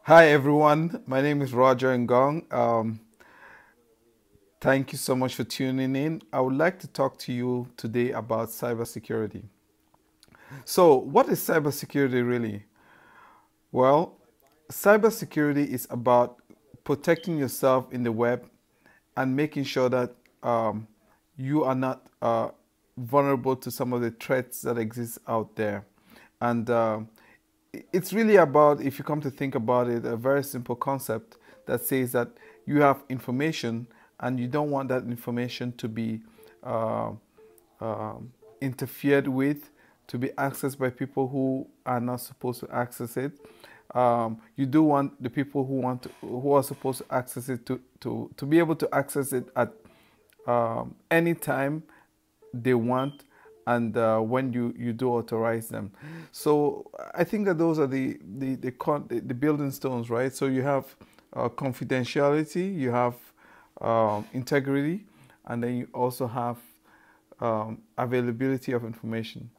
Hi everyone, my name is Roger Ngong. Thank you so much for tuning in. I would like to talk to you today about cybersecurity. So, what is cybersecurity really? Well, cybersecurity is about protecting yourself in the web and making sure that um, you are not vulnerable to some of the threats that exist out there. And it's really about, if you come to think about it, a very simple concept that says that you have information and you don't want that information to be uh, interfered with, to be accessed by people who are not supposed to access it. You do want the people who are supposed to access it to be able to access it at any time they want and when you do authorize them. So I think that those are the building stones, right? So you have confidentiality, you have integrity, and then you also have availability of information.